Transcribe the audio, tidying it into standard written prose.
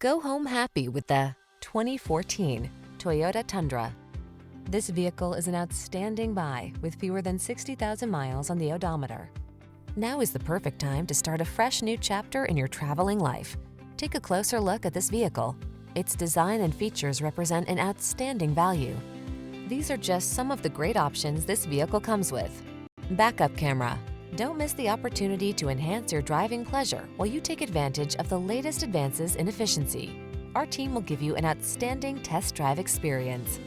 Go home happy with the 2014 Toyota Tundra. This vehicle is an outstanding buy with fewer than 60,000 miles on the odometer. Now is the perfect time to start a fresh new chapter in your traveling life. Take a closer look at this vehicle. Its design and features represent an outstanding value. These are just some of the great options this vehicle comes with: backup camera. Don't miss the opportunity to enhance your driving pleasure while you take advantage of the latest advances in efficiency. Our team will give you an outstanding test drive experience.